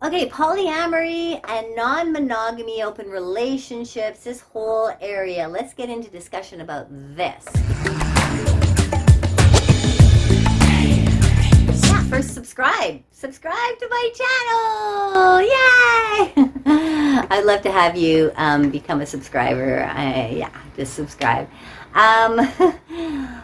Okay, polyamory and non-monogamy, open relationships, this whole area. Let's get into discussion about this. Yeah, first subscribe. Subscribe to my channel. Yay! I'd love to have you become a subscriber. Yeah, just subscribe. I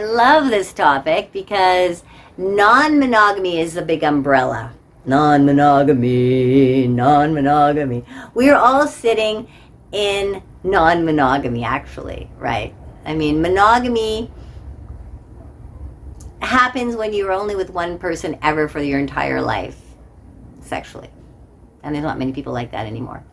love this topic because non-monogamy is the big umbrella. Non-monogamy, non-monogamy. We're all sitting in non-monogamy, actually, right? I mean, monogamy happens when you're only with one person ever for your entire life, sexually. And there's not many people like that anymore.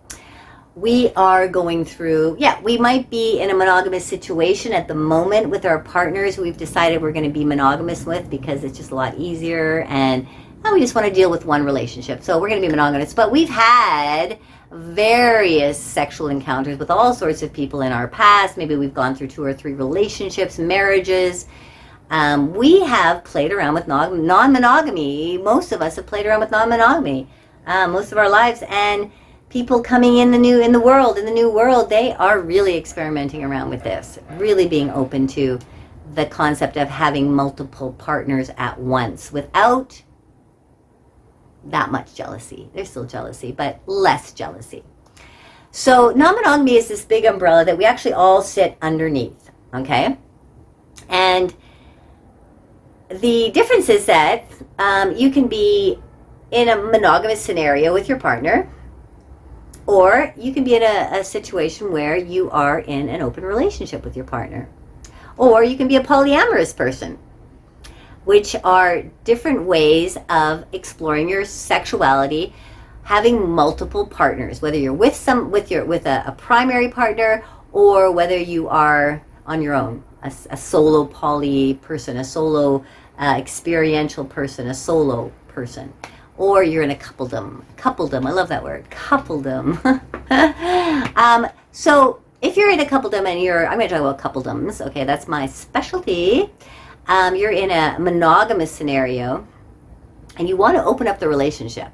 We are going through, we might be in a monogamous situation at the moment with our partners who we've decided we're going to be monogamous with because it's just a lot easier and we just want to deal with one relationship. So we're going to be monogamous. But we've had various sexual encounters with all sorts of people in our past. Maybe we've gone through 2 or 3 relationships, marriages. We have played around with non-monogamy. Most of us have played around with non-monogamy most of our lives. And people coming in the new world, they are really experimenting around with this, really being open to the concept of having multiple partners at once without that much jealousy. There's still jealousy, but less jealousy. So non-monogamy is this big umbrella that we actually all sit underneath, okay? And the difference is that you can be in a monogamous scenario with your partner, or you can be in a situation where you are in an open relationship with your partner. Or you can be a polyamorous person, which are different ways of exploring your sexuality, having multiple partners, whether you're with a primary partner or whether you are on your own, a solo poly person, a solo experiential person, a solo person. Or you're in a coupledom. Coupledom, I love that word, coupledom. So if you're in a coupledom and I'm going to talk about coupledoms, okay, that's my specialty. You're in a monogamous scenario and you want to open up the relationship.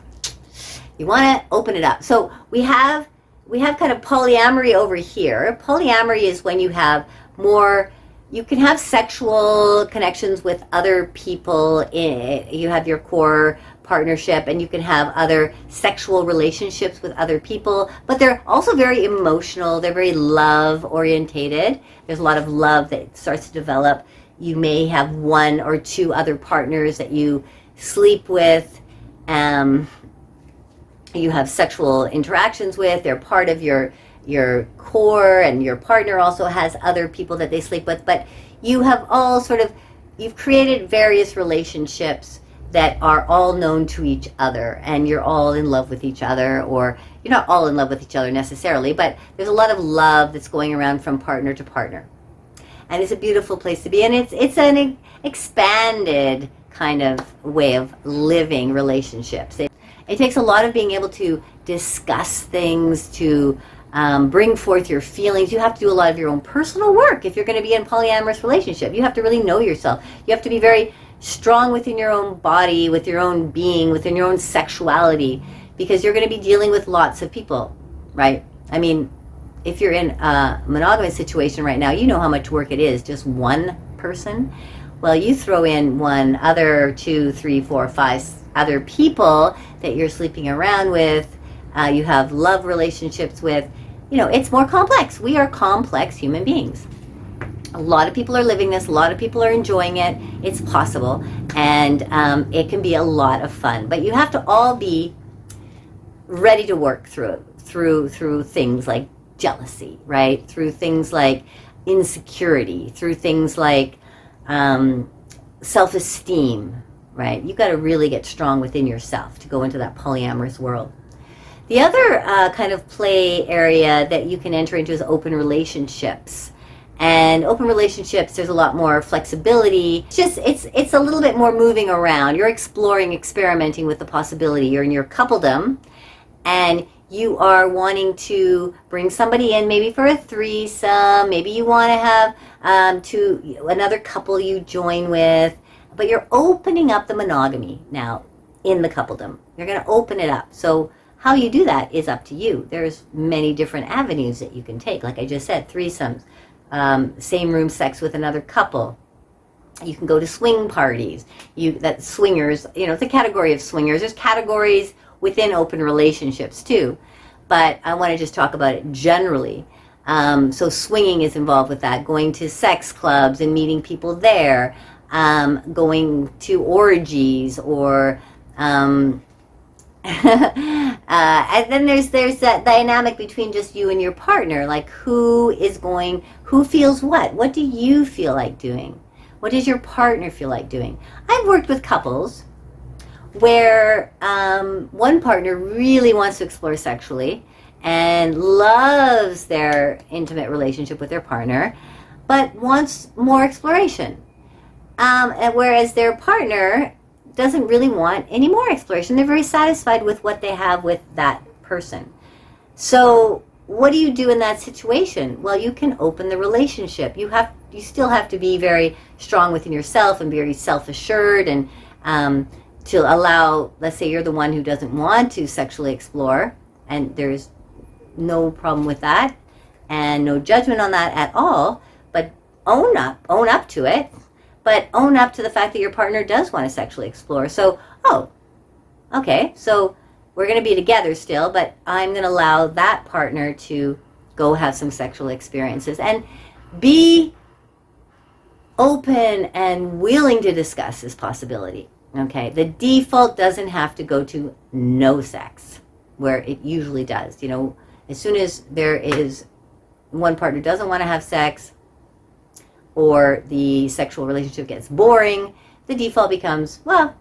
You want to open it up. So we have kind of polyamory over here. Polyamory is when you have more, you can have sexual connections with other people. You have your core partnership and you can have other sexual relationships with other people, but they're also very emotional. They're very love orientated. There's a lot of love that starts to develop. You may have 1 or 2 other partners that you sleep with, you have sexual interactions with. They're part of your core, and your partner also has other people that they sleep with, but you have all you've created various relationships that are all known to each other, and you're all in love with each other, or you're not all in love with each other necessarily, but there's a lot of love that's going around from partner to partner. And it's a beautiful place to be, and it's an expanded kind of way of living relationships. It takes a lot of being able to discuss things, to bring forth your feelings. You have to do a lot of your own personal work if you're going to be in a polyamorous relationship. You have to really know yourself. You have to be very strong within your own body, with your own being, within your own sexuality, because you're going to be dealing with lots of people, right? I mean, if you're in a monogamous situation right now, you know how much work it is, just one person. Well, you throw in 1 other, 2, 3, 4, 5 other people that you're sleeping around with, you have love relationships with, it's more complex. We are complex human beings. A lot of people are living this. A lot of people are enjoying it. It's possible, and it can be a lot of fun. But you have to all be ready to work through things like jealousy, right? Through things like insecurity, through things like self-esteem, right? You've got to really get strong within yourself to go into that polyamorous world. The other kind of play area that you can enter into is open relationships. And open relationships, there's a lot more flexibility. It's a little bit more moving around. You're exploring, experimenting with the possibility. You're in your coupledom, and you are wanting to bring somebody in, maybe for a threesome. Maybe you want to have another couple you join with, but you're opening up the monogamy. Now, in the coupledom. You're going to open it up. So how you do that is up to you. There's many different avenues that you can take. Like I just said, threesomes, same room sex with another couple. You can go to swing parties. Swingers, it's a category of swingers. There's categories within open relationships too. But I want to just talk about it generally. So swinging is involved with that. Going to sex clubs and meeting people there. Going to orgies or... and then there's that dynamic between just you and your partner. Like who feels what do you feel like doing? What does your partner feel like doing? I've worked with couples where one partner really wants to explore sexually and loves their intimate relationship with their partner, but wants more exploration. And whereas their partner doesn't really want any more exploration. They're very satisfied with what they have with that person. So what do you do in that situation? Well, you can open the relationship. You still have to be very strong within yourself and very self-assured, and to allow, let's say you're the one who doesn't want to sexually explore, and there's no problem with that and no judgment on that at all, but own up to it. But own up to the fact that your partner does want to sexually explore. So, okay, so we're going to be together still, but I'm going to allow that partner to go have some sexual experiences. And be open and willing to discuss this possibility. Okay, the default doesn't have to go to no sex, where it usually does. As soon as there is one partner doesn't want to have sex, or the sexual relationship gets boring, the default becomes, well,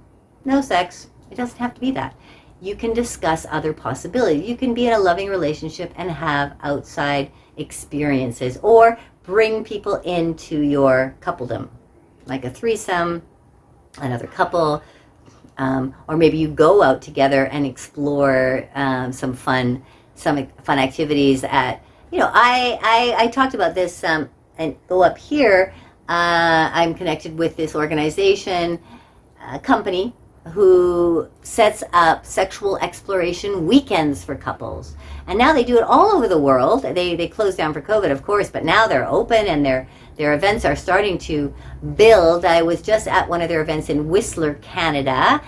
no sex. It doesn't have to be that. You can discuss other possibilities. You can be in a loving relationship and have outside experiences, or bring people into your coupledom, like a threesome, another couple, or maybe you go out together and explore some fun activities at, I talked about this, and go up here, I'm connected with this organization, company, who sets up sexual exploration weekends for couples. And now they do it all over the world. They closed down for COVID, of course, but now they're open and their events are starting to build. I was just at one of their events in Whistler, Canada,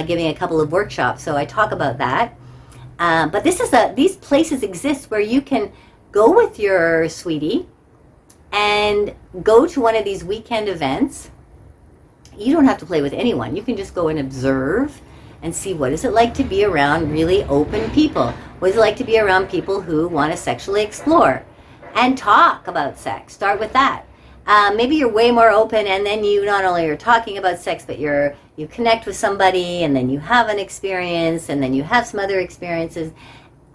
giving a couple of workshops, so I talk about that. But these places exist where you can go with your sweetie and go to one of these weekend events. You don't have to play with anyone. You can just go and observe and see what is it like to be around really open people. What is it like to be around people who want to sexually explore and talk about sex? Start with that. Maybe you're way more open, and then you not only are talking about sex, but you connect with somebody, and then you have an experience, and then you have some other experiences.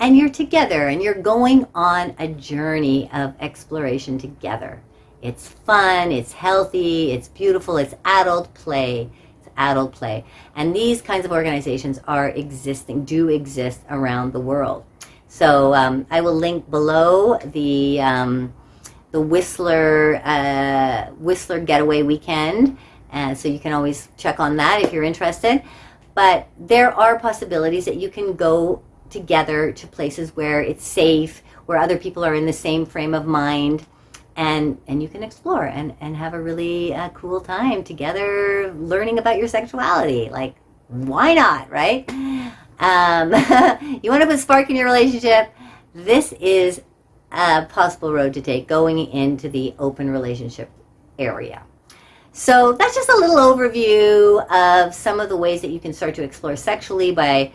And you're together, and you're going on a journey of exploration together. It's fun, it's healthy, it's beautiful, it's adult play. It's adult play. And these kinds of organizations do exist around the world. So I will link below the Whistler Getaway Weekend, so you can always check on that if you're interested. But there are possibilities that you can go together to places where it's safe, where other people are in the same frame of mind, and you can explore and have a really cool time together learning about your sexuality. Like, why not, right? You want to put spark in your relationship? This is a possible road to take, going into the open relationship area. So that's just a little overview of some of the ways that you can start to explore sexually by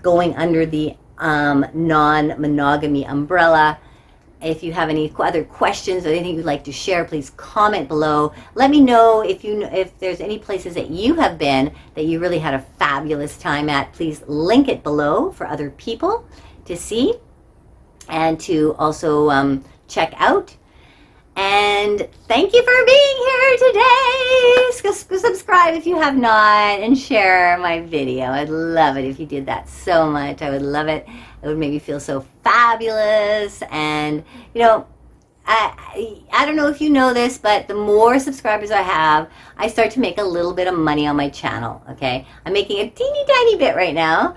going under the non-monogamy umbrella. If you have any other questions or anything you'd like to share, please comment below. Let me know if there's any places that you have been that you really had a fabulous time at. Please link it below for other people to see and to also check out. And thank you for being here today. Subscribe if you have not, and share my video. I'd love it if you did that so much. I would love it. It would make me feel so fabulous. And, I don't know if you know this, but the more subscribers I have, I start to make a little bit of money on my channel, okay? I'm making a teeny tiny bit right now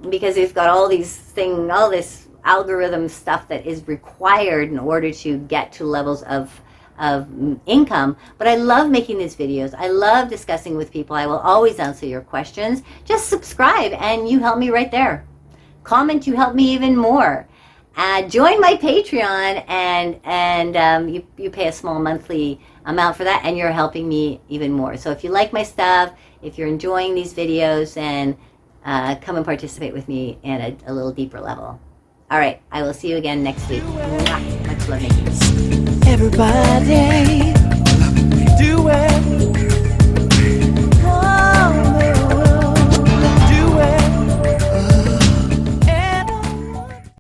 because it's got all this algorithm stuff that is required in order to get to levels of income. But I love making these videos. I love discussing with people. I will always answer your questions. Just subscribe and you help me right there. Comment, you help me even more. Join my Patreon, and you pay a small monthly amount for that, and you're helping me even more. So if you like my stuff, if you're enjoying these videos, then come and participate with me at a little deeper level. All right, I will see you again next week. Mwah. Much love making. Everybody, do it.